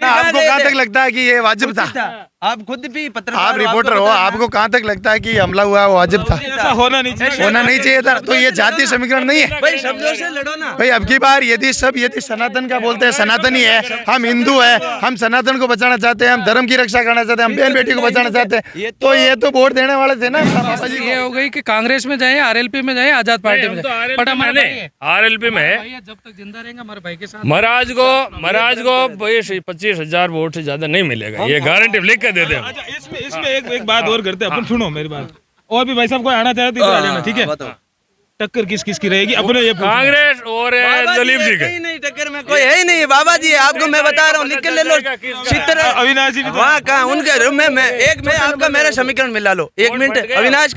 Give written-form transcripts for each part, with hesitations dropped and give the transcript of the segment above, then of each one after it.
आपको कहाँ तक लगता है कि ये वाजिब था? आप खुद भी पत्रकार, आप रिपोर्टर हो, आपको कहाँ तक लगता है कि हमला हुआ वो वाजिब था? ऐसा होना नहीं चाहिए। होना नहीं चाहिए था। तो ये जातीय समीकरण नहीं है भाई, शब्दों से लड़ो ना भाई। अब की बार यदि सनातन का बोलते हैं, सनातनी है, हम हिंदू है, हम सनातन को बचाना चाहते हैं, हम धर्म की रक्षा करना चाहते हैं, हम बहन बेटी को बचाना चाहते हैं, तो ये तो वोट देने वाले थे ना बाबा जी। ये हो गई कि कांग्रेस में जाए, आरएलपी में जाए, आजाद पार्टी में जाए, बट हमारे आरएलपी में है। जब तक जिंदा रहेंगे हमारे भाई के साथ। महाराज को 25,000 वोट से ज्यादा नहीं मिलेगा, ये गारंटी लिख के दे दे। अच्छा, इसमें एक बात और करते हैं अपन, सुनो मेरी बात। और भी भाई साहब कोई आना चाहे तो इधर आ जाना, ठीक है? टक्कर किसकी रहेगी अपने ये कांग्रेस और दलीप जी का। नहीं, टक्कर में कोई है ही नहीं बाबा जी, आपको मैं बता रहा हूँ, लिख के ले लो। अविनाश जी भी तो- वहाँ कहाँ उनके रूम में मैं आपका मेरा समीकरण मिला लो, 1 मिनट। अविनाश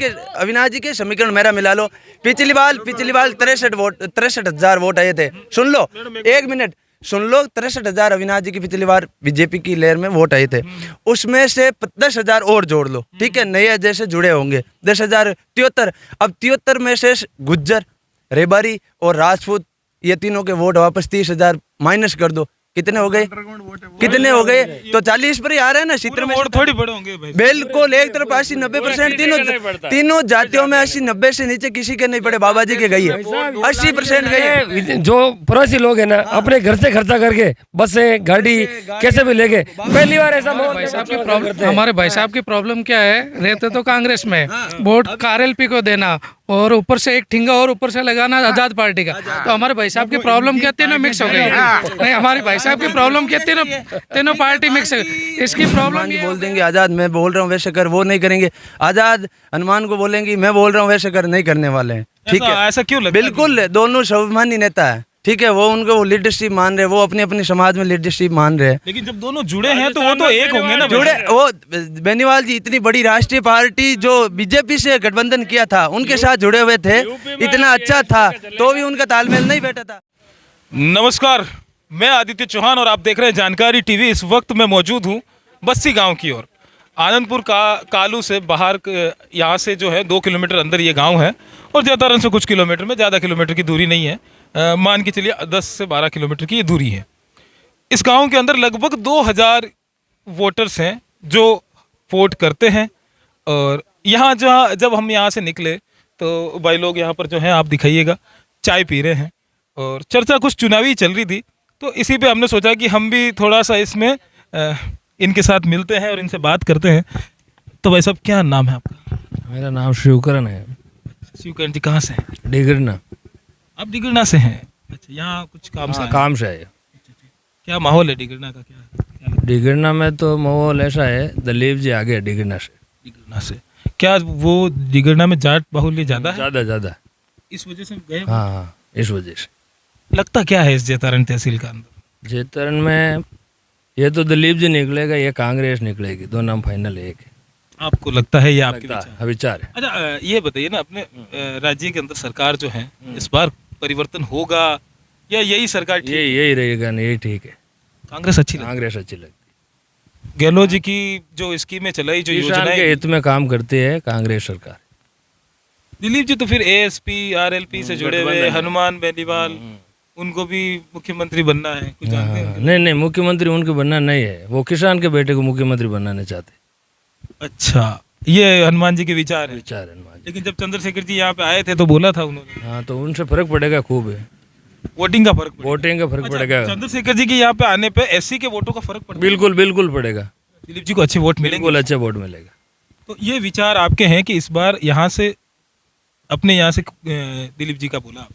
जी के समीकरण मेरा मिला लो। पिछली बार 63,000 वोट आए थे। सुन लो, 1 मिनट सुन लो। 63,000 अविनाश जी की पिछली बार बीजेपी की लहर में वोट आए थे, उसमें से 10,000 और जोड़ लो, ठीक है? नए जैसे जुड़े होंगे 10,000, 73। अब 73 में से गुज्जर, रेबारी और राजपूत, ये तीनों के वोट वापस 30,000 माइनस कर दो, कितने हो गए? तो 40 पर ही आ रहे हैं ना। चित्र में वोट थोड़ी बड़े होंगे भाई। बिल्कुल एक तरफ 80-90% तीनों जातियों में 80-90 से नीचे किसी के नहीं पड़े। बाबा जी के गई है 80% गई है। जो प्रवासी लोग हैं ना, अपने घर से खर्चा करके बसें गाड़ी कैसे भी लेके, पहली बार ऐसा हमारे भाई साहब की प्रॉब्लम क्या है? रहते तो कांग्रेस में, वोट आरएलपी को देना और ऊपर से एक ठिंगा और ऊपर से लगाना आजाद पार्टी का। तो हमारे भाई साहब की प्रॉब्लम क्या, तीनों मिक्स हो गई। नहीं, हमारी भाई साहब की प्रॉब्लम क्या, तीनों पार्टी मिक्स है। इसकी प्रॉब्लम बोल देंगे आजाद मैं बोल रहा हूँ वैसे कर, वो नहीं करेंगे। आजाद हनुमान को बोलेंगे मैं बोल रहा हूँ वैसे कर, नहीं करने वाले हैं, ठीक है? ऐसा क्यों लगता है? बिल्कुल, दोनों स्वाभिमानी नेता है, ठीक है? वो उनको वो लीडरशिप मान रहे, वो अपने अपने समाज में लीडरशिप मान रहे हैं। लेकिन जब दोनों जुड़े हैं तो वो तो एक होंगे ना। जुड़े वो बेनीवाल जी, इतनी बड़ी राष्ट्रीय पार्टी जो बीजेपी से गठबंधन किया था, उनके साथ जुड़े हुए थे, इतना अच्छा था, तो भी उनका तालमेल नहीं बैठा था। नमस्कार, मैं आदित्य चौहान और आप देख रहे हैं जानकारी टीवी। इस वक्त मैं मौजूद हूँ बस्सी गांव की ओर। आनंदपुर कालू से बाहर यहाँ से जो है 2 किलोमीटर अंदर ये गांव है और ज्यादातर से कुछ किलोमीटर में, ज़्यादा किलोमीटर की दूरी नहीं है, मान के चलिए 10 से 12 किलोमीटर की ये दूरी है। इस गांव के अंदर लगभग 2,000 वोटर्स हैं जो वोट करते हैं। और यहाँ जब हम यहाँ से निकले तो भाई लोग यहाँ पर जो है, आप दिखाइएगा, चाय पी रहे हैं और चर्चा कुछ चुनावी चल रही थी। तो इसी पे हमने सोचा कि हम भी थोड़ा सा इसमें इनके साथ मिलते हैं और इनसे बात करते हैं। तो भाई साहब क्या नाम है आपका? मेरा नाम शिवकरण है। शिवकरण जी कहाँ से हैं? डिगरना। आप डिगरना से हैं? अच्छा, यहाँ कुछ काम से? काम से है। क्या माहौल है डिगरना का? क्या डिगरना में तो माहौल ऐसा है, दलीप जी आगे डिगरना से। डिगरना से क्या वो डिगरना में जाट बाहुल्य ज्यादा है? ज्यादा इस वजह से गए? हाँ, इस वजह से। लगता क्या है इस जैतारण तहसील का अंदर? जैतारण में ये तो दलीप जी निकलेगा, ये कांग्रेस निकलेगी, दो नाम फाइनल है। एक आपको लगता है ये आपके विचार है? अच्छा, ये बताइए ना, अपने राज्य के अंदर सरकार जो है, इस बार परिवर्तन होगा या यही सरकार? यही रहेगा ना, यही ठीक है। कांग्रेस अच्छी लगती। गहलोत जी की जो स्कीमें चलाई, जो योजनाएं के हित में काम करती है कांग्रेस सरकार। दिलीप जी तो फिर एएसपी आरएलपी से जुड़े हुए, हनुमान बेनीवाल, उनको भी मुख्यमंत्री बनना है, कुछ जानते हैं? नहीं, मुख्यमंत्री उनके बनना नहीं है, वो किसान के बेटे को मुख्यमंत्री बनाना चाहते। अच्छा, ये हनुमान जी के विचार है? हनुमान जी। लेकिन जब चंद्रशेखर जी यहाँ पे आए थे तो बोला था उन्होंने। हाँ, तो उनसे फर्क पड़ेगा खूब है, वोटिंग का फर्क पड़ेगा। चंद्रशेखर जी के यहाँ पे आने पे एससी के वोटों का फर्क पड़ेगा? बिल्कुल पड़ेगा। दिलीप जी को अच्छे वोट मिलेंगे? बिल्कुल अच्छे वोट मिलेगा। तो ये विचार आपके हैं कि इस बार यहाँ से, अपने यहाँ से दिलीप जी का बोला?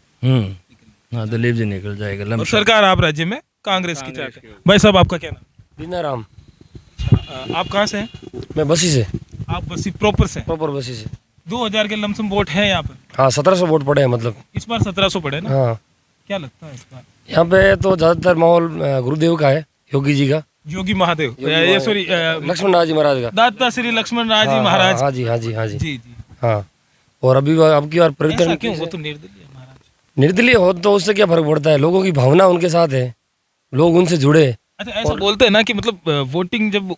हाँ, दिलीप जी निकल जाएगा। और सरकार आप राज्य में कांग्रेस की चाहते हैं। भाई साहब आपका क्या नाम? दीनाराम। आप कहाँ से हैं? मैं बस्सी से। आप बस्सी प्रॉपर से? प्रॉपर बस्सी से। 2000 के लमसम वोट है यहाँ पर? हाँ, 1700 वोट पड़े हैं। मतलब इस बार 1700 पड़े ना? हाँ। क्या लगता है इस बार? यहाँ पे तो ज्यादातर माहौल गुरुदेव का है, योगी जी का, योगी महादेव, ये सॉरी लक्ष्मण नाथ जी महाराज का, दाता श्री लक्ष्मण नाथ जी महाराज। हाँ जी। जी। हाँ, और अब की बार परिवर्तन क्यों? वो तो निर्दलीय महाराज। निर्दलीय हो तो उससे क्या फर्क पड़ता है? लोगों की भावना उनके साथ है, लोग उनसे जुड़े। अच्छा, ऐसा बोलते हैं ना कि मतलब वोटिंग जब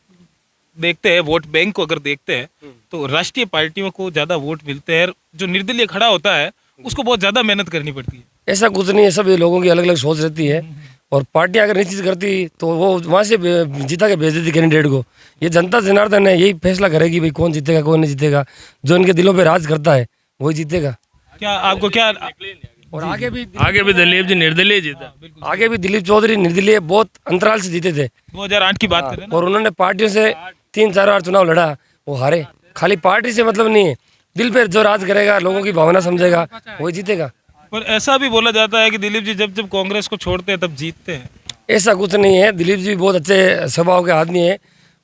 देखते हैं, वोट बैंक को अगर देखते हैं तो राष्ट्रीय पार्टियों को ज्यादा वोट मिलते हैं, जो निर्दलीय खड़ा होता है उसको बहुत ज्यादा मेहनत करनी पड़ती है। ऐसा कुछ नहीं है, सब लोगों की अलग अलग सोच रहती है। और पार्टियां अगर नहीं चीज करती तो वो वहाँ से जीता के भेज देती कैंडिडेट को। ये जनता जनार्दन है, यही फैसला करेगी भाई कौन जीतेगा कौन नहीं जीतेगा। जो इनके दिलों पे राज करता है वही जीतेगा। क्या आपको क्या और आगे भी दिलीप जी निर्दलीय जीता। आगे भी दिलीप चौधरी निर्दलीय बहुत अंतराल से जीते थे 2008 की बात करें ना? और उन्होंने पार्टियों से 3-4 बार चुनाव लड़ा, वो हारे। खाली पार्टी से मतलब नहीं है, दिल पे जो राज करेगा, लोगों की भावना समझेगा, वही जीतेगा। पर ऐसा भी बोला जाता है कि दिलीप जी जब जब कांग्रेस को छोड़ते हैं तब जीतते हैं। ऐसा कुछ नहीं है, दिलीप जी बहुत अच्छे स्वभाव के आदमी है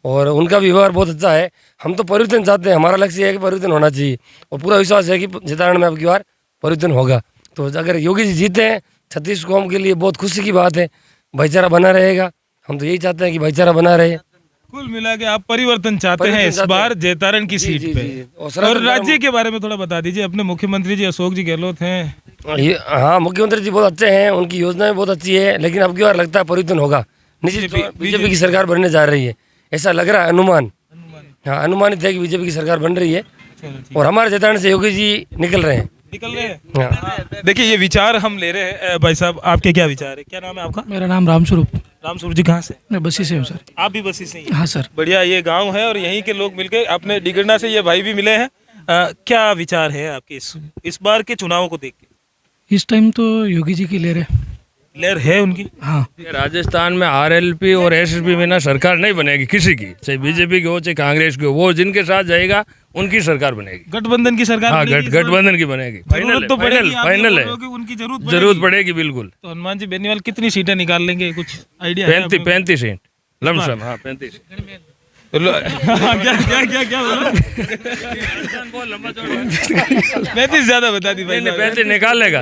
और उनका व्यवहार बहुत अच्छा है। हम तो परिवर्तन चाहते हैं, हमारा लक्ष्य है कि परिवर्तन होना चाहिए और पूरा विश्वास है कि जितारण में अब की बार परिवर्तन होगा। तो अगर योगी जी जीते हैं 36 कौम के लिए बहुत खुशी की बात है, भाईचारा बना रहेगा। हम तो यही चाहते हैं कि भाईचारा बना रहे। कुल मिला के आप परिवर्तन चाहते हैं इस बार जैतारण की सीट पे। और राज्य के बारे में थोड़ा बता दीजिए। अपने मुख्यमंत्री जी अशोक जी गहलोत हैं। हाँ, मुख्यमंत्री जी बहुत अच्छे हैं, उनकी योजनाएं बहुत अच्छी है, लेकिन अब की बार लगता है परिवर्तन होगा। निश्चित बीजेपी की सरकार बनने जा रही है, ऐसा लग रहा है। अनुमान, हाँ, अनुमानित है कि बीजेपी की सरकार बन रही है और हमारे जैतारण से योगी जी निकल रहे हैं। हाँ। देखिए ये विचार हम ले रहे हैं। भाई साहब आपके क्या विचार है? क्या नाम है आपका? मेरा नाम रामस्वरूप। रामस्वरूप जी कहाँ से? मैं बसी से हूँ सर। आप भी बसी से ही? हाँ सर। बढ़िया, ये गांव है और यहीं के लोग मिलके अपने डिगरना से ये भाई भी मिले हैं। क्या विचार है आपके इस बार के चुनावों को देख के? इस टाइम तो योगी जी की लहर है उनकी। हाँ, राजस्थान में आरएलपी और एसएसपी बिना सरकार नहीं बनेगी किसी की, चाहे बीजेपी की हो चाहे कांग्रेस की हो। वो जिनके साथ जाएगा उनकी सरकार बनेगी। गठबंधन की सरकार? हाँ, गठबंधन की बनेगी। फाइनल तो फाइनल है, उनकी जरूरत पड़ेगी बिल्कुल। तो हनुमान जी बेनीवाल कितनी सीटें निकाल लेंगे, कुछ आइडिया? 35 seat lump sum. हाँ, 35। क्या बोला? 35 ज्यादा बता दी भाई। 35 निकालेगा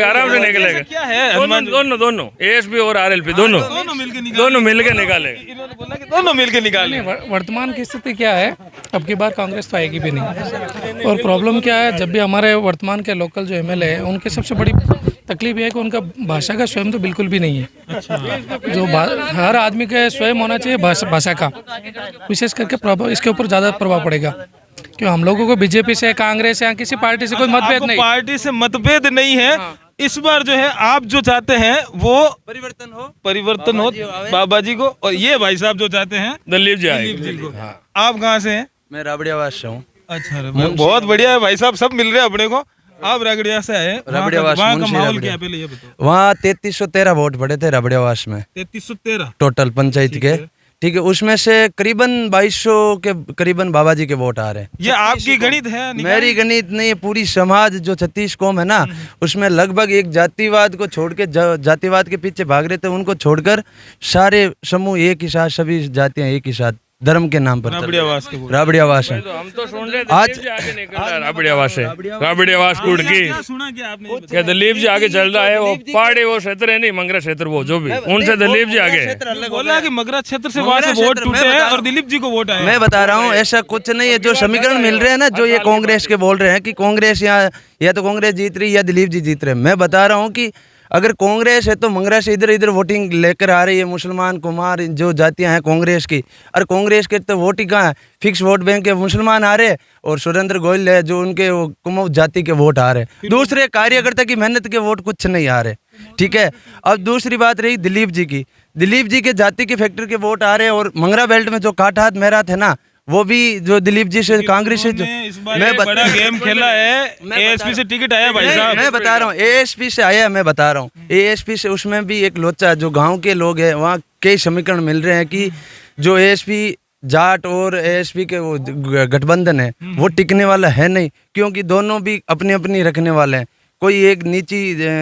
आराम से निकलेगा। क्या है दोनों एएसपी और आरएलपी दोनों मिलके निकालेगा। इन्होंने बोला कि दोनों मिलके निकालें। वर्तमान की स्थिति क्या है, अब की बार कांग्रेस तो आएगी भी नहीं। और प्रॉब्लम क्या है, जब भी हमारे वर्तमान के लोकल जो एमएलए है उनकी सबसे बड़ी तकलीफ यह है कि उनका भाषा का स्वयं तो बिल्कुल भी नहीं है। जो हर आदमी के स्वयं होना चाहिए भाषा का, विशेष करके इसके ऊपर ज़्यादा प्रभाव पड़ेगा। क्यों हम लोगों को बीजेपी से, कांग्रेस से या किसी पार्टी से कोई मतभेद नहीं। पार्टी से मतभेद नहीं है। इस बार जो है आप जो चाहते हैं वो परिवर्तन हो बाबा जी को, और ये भाई साहब जो चाहते हैं दिलीप जी को। आप कहाँ से हैं? मैं राबड़ियावास से हूँ। अच्छा, बहुत बढ़िया है भाई साहब, सब मिल रहे हैं अपने को। आप राबड़िया से आए? राबड़ियावास, वहाँ का माहौल क्या है पहले ये बताओ। वहाँ 3313 वोट पड़े थे राबड़ियावास में। 3313 टोटल पंचायत के, ठीक है। उसमें से करीबन 2200 के करीबन बाबा जी के वोट आ रहे हैं। ये आपकी गणित है? मेरी गणित नहीं, पूरी समाज जो 36 कौम है ना, उसमें लगभग एक जातिवाद को छोड़ के, जातिवाद के पीछे भाग रहे थे, उनको छोड़कर सारे समूह एक ही साथ, सभी जातियां एक ही साथ धर्म के नाम पर राबड़ियावास के राबड़ियावास है। हम तो सुन रहे थे आज आगे निकल रहा है राबड़ियावास से, राबड़ियावास कुड़की। सुना क्या आपने? क्या दिलीप जी आगे चल रहा है? वो पहाड़ी वो क्षेत्र है नहीं, मंगरा क्षेत्र, वो जो भी उनसे दिलीप जी आगे है। बोला कि मगरा क्षेत्र से वहाँ से वोट टूटे हैं और दिलीप जी को वोट आया। मैं बता रहा हूँ ऐसा कुछ नहीं है। जो समीकरण मिल रहे हैं ना, जो ये कांग्रेस के बोल रहे हैं कि कांग्रेस या तो कांग्रेस जीत रही या दिलीप जी जीत रहे हैं, मैं बता रहा हूँ कि अगर कांग्रेस है तो मंगरा से इधर इधर वोटिंग लेकर आ रही है, मुसलमान कुमार जो जातियां हैं कांग्रेस की। और कांग्रेस के तो वोट ही कहाँ है, फिक्स वोट बैंक के मुसलमान आ रहे और सुरेंद्र गोयल है जो उनके कुमाऊं जाति के वोट आ रहे। दूसरे कार्यकर्ता की मेहनत के वोट कुछ नहीं आ रहे, ठीक है। अब दूसरी बात रही दिलीप जी की, दिलीप जी के जाति के फैक्टर के वोट आ रहे हैं। और मंगरा बेल्ट में जो काट हाथ मेरा थे ना, वो भी जो दिलीप जी से कांग्रेस से जो मैं बड़ा गेम खेला है। एएसपी से टिकट आया भाई साहब, मैं बता रहा हूँ। एएसपी से आया, मैं बता रहा हूँ। एएसपी से उसमें भी एक लोचा जो गांव के लोग हैं, वहाँ कई समीकरण मिल रहे हैं कि जो एएसपी जाट और एएसपी के वो गठबंधन है वो टिकने वाला है नहीं, क्योंकि दोनों भी अपनी अपनी रखने वाले हैं। कोई एक नीची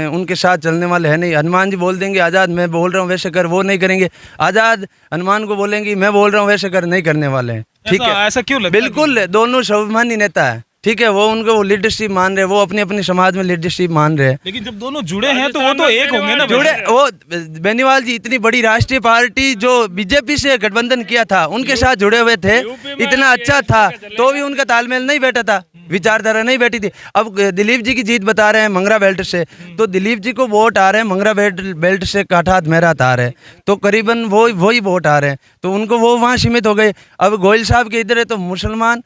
उनके साथ चलने वाले है नहीं। हनुमान जी बोल देंगे आज़ाद मैं बोल रहा हूँ वैसे कर, वो नहीं करेंगे। आज़ाद हनुमान को बोलेंगे मैं बोल रहा हूँ वैसे कर, नहीं करने वाले हैं, ठीक है। ऐसा क्यों लगता है? बिल्कुल, दोनों स्वाभिमानी नेता है, ठीक है। वो उनको वो लीडरशिप मान रहे हैं, वो अपनी अपनी समाज में लीडरशिप मान रहे हैं। लेकिन जब दोनों जुड़े हैं तो वो तो एक होंगे ना। जुड़े वो बेनीवाल जी इतनी बड़ी राष्ट्रीय पार्टी जो बीजेपी से गठबंधन किया था, उनके साथ जुड़े हुए थे, इतना अच्छा था, तो भी उनका तालमेल नहीं बैठा था, विचारधारा नहीं बैठी थी। अब दिलीप जी की जीत बता रहे हैं मंगरा बेल्ट से, तो दिलीप जी को वोट आ रहे हैं मंगरा बेल्ट से काठात मेरात आ रहे हैं, तो करीबन वही वोट आ रहे हैं, तो उनको वो वहाँ सीमित हो गए। अब गोयल साहब के इधर है तो मुसलमान,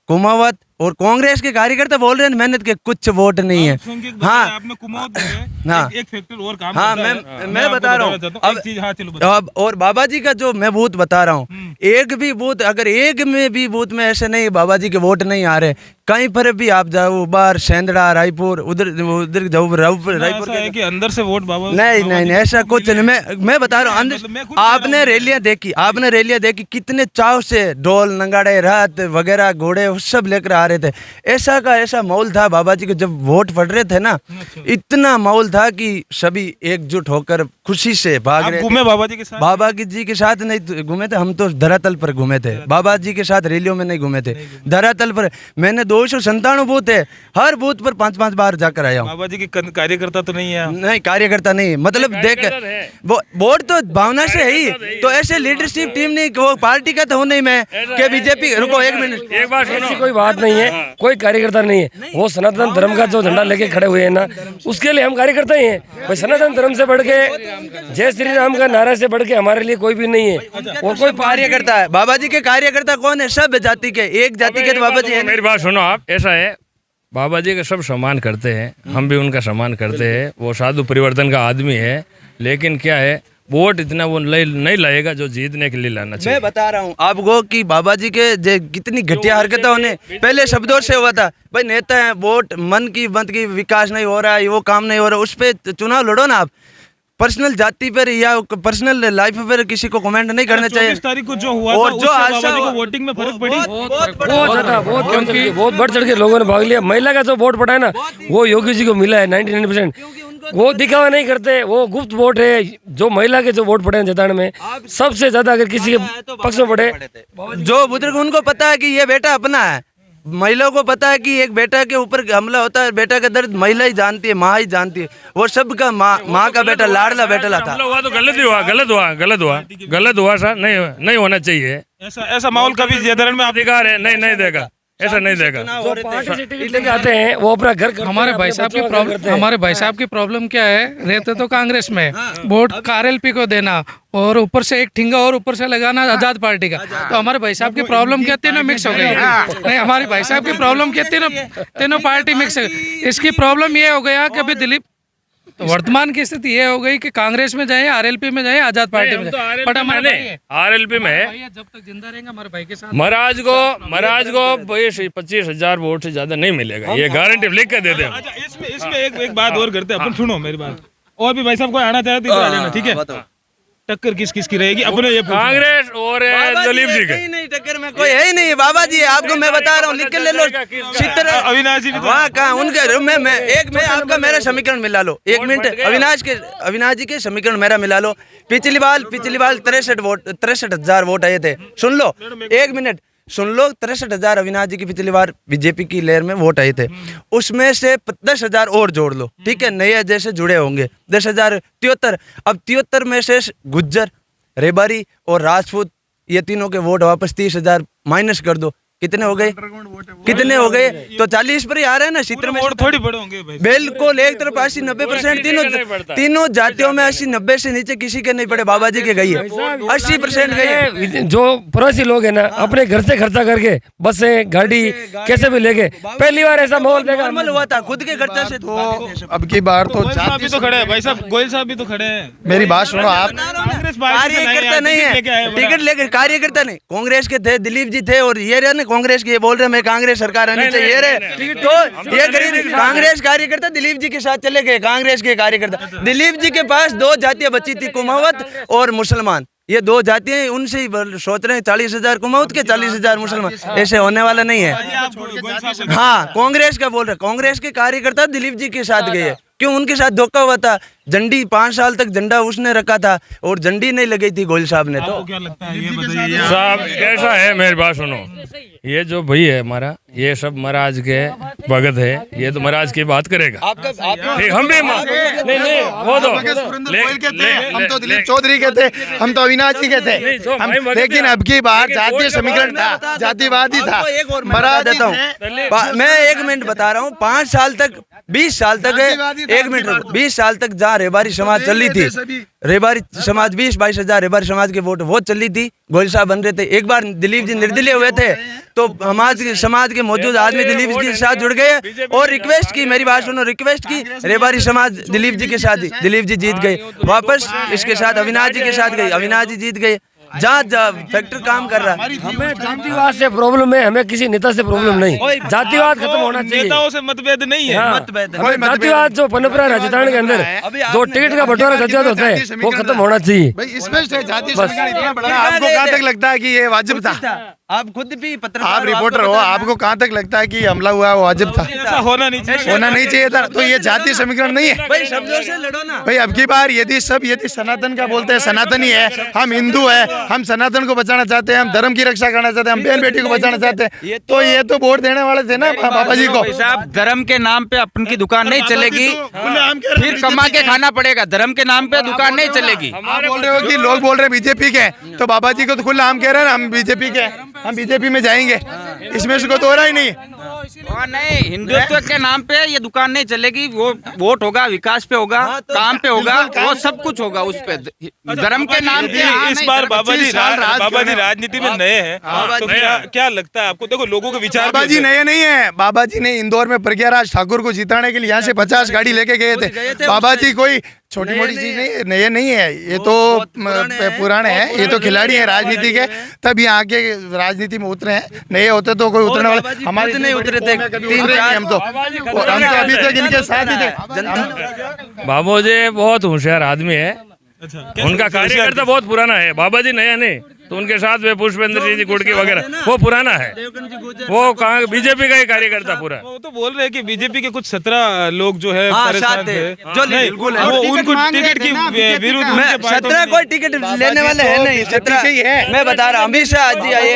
कुमावत, और कांग्रेस के कार्यकर्ता बोल रहे हैं मेहनत के कुछ वोट नहीं है। हाँ आपने कुमाऊं देखे, हाँ। एक फैक्टर और काम हाँ, करता है। मैं बता रहा हूँ अब चीज, हाँ चलो बताओ। अब और बाबा जी का जो मैं बूथ बता रहा हूँ, एक भी बूथ, अगर एक में भी बूथ में ऐसे नहीं बाबा जी के वोट नहीं आ रहे, कहीं पर भी आप जाओ बाहर सेंदड़ा रायपुर उधर उधर जाओ रायपुर ऐसा है कि अंदर से वोट बाबा नहीं ऐसा कुछ नहीं। मैं बता रहा हूँ अंदर आपने रैलियां देखी कितने चाव से ढोल नगाड़े रात वगैरह घोड़े सब लेकर आ रहे थे। ऐसा का ऐसा माहौल था बाबा जी के जब वोट पड़ रहे थे ना, इतना माहौल था कि सभी एकजुट होकर खुशी से भाग रहे घूमे बाबा जी के साथ। बाबा जी के साथ नहीं घूमे थे, हम तो धरातल पर घूमे थे। बाबा जी के साथ रैलियों में नहीं घूमे थे, धरातल पर। मैंने 297 बूथ है, हर बूथ पर 5-5 बार जाकर आया हूँ। बाबा जी के कार्यकर्ता तो नहीं है। नहीं कार्यकर्ता नहीं, मतलब देख वोट तो भावना से है ही, तो ऐसे लीडरशिप टीम नहीं, वो पार्टी का तो हूँ नहीं मैं कि बीजेपी। रुको एक मिनट, एक बात ऐसी कोई बात नहीं है, कोई कार्यकर्ता नहीं है। वो सनातन धर्म का जो झंडा लेके खड़े हुए हैं ना, उसके लिए हम कार्यकर्ता ही हैं भाई। सनातन धर्म से बढ़ के, जय श्री राम का नारा से बढ़ के हमारे लिए कोई भी नहीं है। और कोई कार्यकर्ता है बाबा जी के कार्यकर्ता कौन है? सब जाति के, एक जाति के तो बाबा जी है। मेरी बात सुनो आप, ऐसा है बाबा जी का सब सम्मान करते हैं, हम भी उनका सम्मान करते हैं। वो साधु परिवर्तन का आदमी है, लेकिन क्या है वोट इतना वो नहीं लाएगा जो जीतने के लिए लाना चाहिए। मैं बता रहा हूँ आपको कि बाबा जी के कितनी घटिया हरकतें होने पहले शब्दों से हुआ था। भाई नेता है, वोट मन की विकास नहीं हो रहा है, वो काम नहीं हो रहा, उस पर चुनाव लड़ो ना आप। पर्सनल जाति पर या पर्सनल लाइफ पर किसी को कमेंट नहीं करना चाहिए। 24 तारीख को जो हुआ और था, जो उससे आशा बाबा जी को वोटिंग में फर्क पड़ी। बहुत बढ़ चढ़ के लोगों ने भाग लिया। महिला का जो वोट पड़ा है ना, वो योगी जी को मिला है 99%। वो दिखावा नहीं करते, वो गुप्त वोट है। जो महिला के जो वोट पड़े हैं जतान में, सबसे ज्यादा अगर किसी के पक्ष में पड़े, जो बुजुर्ग उनको पता है कि ये बेटा अपना है। महिलाओं को पता है कि एक बेटा के ऊपर हमला होता है, बेटा का दर्द महिला ही जानती है, माँ ही जानती है। वो सबका माँ का बेटा लाडला बेटा था। हुआ तो गलत हुआ सर, नहीं होना चाहिए। ऐसा माहौल कभी जयधरण में अधिकार है, नहीं देगा, ऐसा नहीं देगा। जो पार्टी से टिकट लेके आते हैं वो अपना घर हमारे भाई साहब की प्रॉब्लम क्या है? रहते तो कांग्रेस में, वोट आरएलपी को देना और ऊपर से एक ठिंगा और ऊपर से लगाना आजाद पार्टी का। तो हमारे भाई साहब की प्रॉब्लम क्या तीनों मिक्स हो गई? नहीं, हमारे भाई साहब की प्रॉब्लम क्या तीनों पार्टी मिक्स है। इसकी प्रॉब्लम ये हो गया कि अभी दिलीप, तो वर्तमान की स्थिति ये हो गई कि कांग्रेस में जाए, आरएलपी में जाए, आजाद पार्टी में जाए। बट हमारे आरएलपी में जब तक जिंदा रहेंगे हमारे भाई के साथ महाराज को 25,000 वोट से ज्यादा नहीं मिलेगा, ये गारंटी लिख कर देते हैं। इसमें एक बात और करते हैं अपन, सुनो मेरी बात। और भी भाई साहब को आना चाहे तो इधर आ जाना, ठीक है? टक्कर किस की रहेगी अपने ये कांग्रेस और दिलीप जी का? नहीं, टक्कर में कोई है ही नहीं। बाबा जी आपको मैं बता रहा हूँ, लिख के ले लो। अविनाश जी वहाँ कहाँ उनके रूम में मैं आपका मेरा समीकरण मिला लो, 1 मिनट। अविनाश जी के समीकरण मेरा मिला लो। पिछली बार 63,000 वोट आए थे। सुन लो 1 मिनट, सुन लो। 63,000 अविनाश जी की पिछली बार बीजेपी की लहर में वोट आए थे। उसमें से 10,000 और जोड़ लो, ठीक है? नए जैसे जुड़े होंगे 10,000, 73। अब 73 में से गुज्जर, रेबारी और राजपूत, ये तीनों के वोट वापस 30,000 माइनस कर दो। कितने हो गए? तो 40 पर ही आ रहे हैं ना। चित्र में थोड़ी बड़े होंगे भाई। बिल्कुल एक तरफ 80-90% तीनों जातियों में 80-90 से नीचे किसी के नहीं पड़े। बाबा जी के गई है 80% गई है। जो प्रवासी लोग हैं ना, अपने घर से खर्चा करके बसें गाड़ी कैसे भी लेके, पहली बार ऐसा माहौल देखा नॉर्मल हुआ था खुद के खर्चा से। तो अब की बार तो साहब भी तो खड़े हैं भाई साहब, गोयल साहब भी तो खड़े हैं। मेरी बात सुनो आप। कांग्रेस पार्टी कार्यकर्ता नहीं है, टिकट लेकर कार्यकर्ता नहीं। कांग्रेस के थे, दिलीप जी थे, और ये रहे कांग्रेस के, ये बोल रहे मैं कांग्रेस सरकार आनी चाहिए रे। तो ये गरीब कांग्रेस कार्यकर्ता दिलीप जी के साथ चले गए। कांग्रेस के कार्यकर्ता, दिलीप जी के पास 2 जातियां बची थी, कुमावत और मुसलमान। ये 2 जातियां, उनसे ही सोच रहे हैं 40,000 कुमावत के, 40,000 मुसलमान। ऐसे होने वाला नहीं है। हाँ, कांग्रेस का बोल रहे, कांग्रेस के कार्यकर्ता दिलीप जी के साथ गए। क्यों? उनके साथ धोखा हुआ था। झंडी 5 साल तक झंडा उसने रखा था और झंडी नहीं लगी थी गोयल साहब ने। तो क्या लगता है ये बताइए साहब? कैसा है, मेरी बात सुनो। ये जो भाई है हमारा, ये सब महाराज के भगत है, ये तो महाराज की बात करेगा। ठीक, हम भी नहीं वो तो हम तो दिलीप चौधरी के थे, हम तो अविनाश जी के थे। लेकिन अब की बार जातीय समीकरण था, जातिवादी था। देता हूँ मैं 1 मिनट बता रहा हूँ। 5 साल तक 20 साल तक 1 मिनट 20 साल तक जहाँ यहाँ रेबारी समाज चल रही थी, रेबारी समाज 20-22 हजार रेबारी समाज के वोट वो चल रही थी, गोयल साहब बन रहे थे। एक बार दिलीप जी निर्दलीय हुए थे तो समाज के मौजूद आदमी दिलीप जी के साथ जुड़ गए और रिक्वेस्ट की, मेरी बात सुनो, रिक्वेस्ट की रेबारी समाज दिलीप जी के साथ ही, दिलीप जी जीत गए, वापस इसके साथ अविनाश जी के साथ गई, अविनाश जी जीत गए। जहाँ फैक्ट्री काम कर रहा है, हमें जातिवाद से प्रॉब्लम है, हमें किसी नेता से प्रॉब्लम नहीं, जातिवाद खत्म होना चाहिए। नेताओं से मतभेद नहीं है। मतभेद हमें जातिवाद जो पनप रहा है राजस्थान के अंदर, जो टिकट का बंटवारा जातिवाद होता है वो खत्म होना चाहिए। भाई स्पष्ट है, जातीय समीकरण इतना बड़ा है। आपको कहाँ तक लगता है कि ये वाजिब था? आप खुद भी पत्रकार, आप रिपोर्टर हो, आपको कहाँ तक लगता है कि हमला हुआ वो वाजिब था? ऐसा होना नहीं चाहिए। होना नहीं चाहिए था। तो ये जातीय समीकरण नहीं है भाई, शब्दों से लड़ो ना भाई। अब की बार यदि सनातन का बोलते हैं, सनातनी है, हम हिंदू है, हम सनातन को बचाना चाहते हैं, हम धर्म की रक्षा करना चाहते हैं, हम बहन बेटी को बचाना चाहते हैं, तो ये तो वोट देने वाले थे ना बाबा जी को। साहब, धर्म के नाम पे अपन की दुकान नहीं चलेगी, फिर कमा के खाना पड़ेगा। धर्म के नाम पे दुकान नहीं चलेगी। आप बोल रहे हो कि लोग बोल रहे हैं बीजेपी के, तो बाबा जी को तो खुला हम कह रहे हैं हम बीजेपी के, हम बीजेपी में जाएंगे, इसमें से कोई तो हो रहा ही नहीं। और नहीं, हिंदुत्व के नाम पे ये दुकान नहीं चलेगी। वो वोट होगा, विकास पे होगा, काम पे होगा, वो सब कुछ होगा उस पे। धर्म के नाम पे इस बार बाबा जी राजनीति में नए हैं, तो क्या लगता है आपको? देखो लोगों के विचार बाबा जी नए नहीं है। बाबा जी ने इंदौर में प्रज्ञाराज ठाकुर को जिताने के लिए यहाँ से 50 गाड़ी लेके गए थे। बाबा जी कोई छोटी मोटी चीज नहीं है, नए नहीं है, ये तो पुराने हैं, ये तो खिलाड़ी हैं राजनीति के, तब यहाँ आके राजनीति में उतरे हैं। नए होते तो कोई उतरने वाले हमारे नहीं उतरे थे, 3-4 हम तो अभी तक इनके साथ ही थे। बाबू जी बहुत होशियार आदमी है, उनका कार्यकर्ता बहुत पुराना है। बाबा जी नया नहीं, तो उनके साथ वे पुष्पेंद्र जी गुड़की वगैरह वो पुराना है, वो कहाँ बीजेपी का ही कार्यकर्ता पूरा। वो तो बोल रहे हैं कि बीजेपी के कुछ 17 लोग जो है परेशान थे, जो नहीं, वो उनको टिकट की विरुद्ध में 17 कोई टिकट लेने वाले हैं नहीं। 17 मैं बता रहा, अमित शाह जी आए,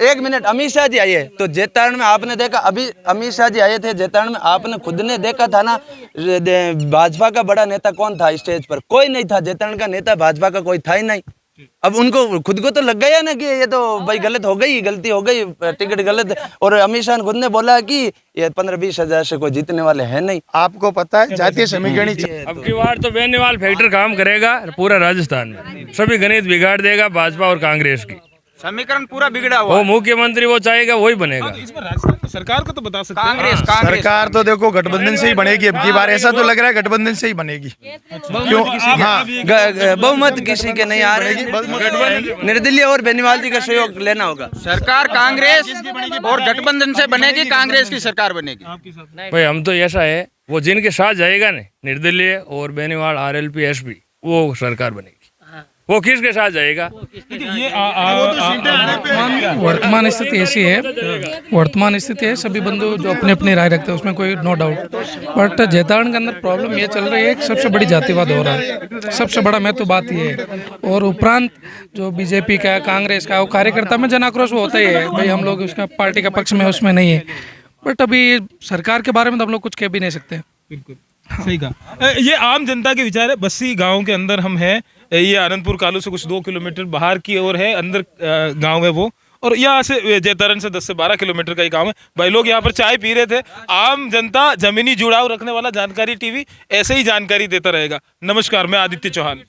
एक मिनट, अमित शाह जी आए तो जेतारण में आपने देखा, अभी अमित शाह जी आए थे जेतारण में, आपने खुद ने देखा था ना भाजपा का बड़ा नेता कौन था स्टेज पर? कोई नहीं था, जेतारण का नेता भाजपा का कोई था ही नहीं। अब उनको खुद को तो लग गया ना कि ये तो भाई गलत हो गई, गलती हो गई, टिकट गलत। और अमित शाह खुद ने बोला कि ये 15-20 हजार से कोई जीतने वाले हैं नहीं। आपको पता है जातीय समीकरण अब की बार तो बेनीवाल फैक्ट्री काम करेगा पूरा राजस्थान में, सभी गणित बिगाड़ देगा भाजपा और कांग्रेस की। समीकरण पूरा बिगड़ा हुआ वो मुख्यमंत्री वो चाहेगा वही बनेगा। इसमें राजस्थान सरकार को तो बता सकते हैं। कांग्रेस सरकार तो देखो गठबंधन से ही बनेगी अब की बार, ऐसा तो लग रहा है गठबंधन से ही बनेगी। क्यों? हाँ, बहुमत किसी के नहीं आ रही, निर्दलीय और बेनीवाल जी का सहयोग लेना होगा। सरकार कांग्रेस और गठबंधन से बनेगी, कांग्रेस की सरकार बनेगी। भाई हम तो ऐसा है, वो जिनके साथ जाएगा ना निर्दलीय और बेनीवाल RLP SP, वो सरकार बनेगी। वो किसके साथ जाएगा? ये वर्तमान स्थिति ऐसी है, वर्तमान स्थिति है, सभी बंधु जो अपने अपनी राय रखते हैं उसमें कोई नो डाउट, बट जेतारण के अंदर प्रॉब्लम ये चल रही है, सबसे बड़ी जातिवाद हो रहा है, सबसे बड़ा मैं तो बात ये है। और उपरांत जो बीजेपी का, कांग्रेस का, वो कार्यकर्ता में जन आक्रोश होता ही है, भाई हम लोग उसका पार्टी का पक्ष में उसमें नहीं है, बट अभी सरकार के बारे में तो हम लोग कुछ कह भी नहीं सकते। बिल्कुल सही कहा। ये आम जनता के विचार है। बस्सी गांव के अंदर हम हैं, ये आनंदपुर कालू से कुछ 2 किलोमीटर बाहर की ओर है, अंदर गांव है वो, और यहाँ से जेतारण से 10 से 12 किलोमीटर का ही गांव है। भाई लोग यहाँ पर चाय पी रहे थे। आम जनता, जमीनी जुड़ाव रखने वाला जानकारी टीवी ऐसे ही जानकारी देता रहेगा। नमस्कार, मैं आदित्य चौहान।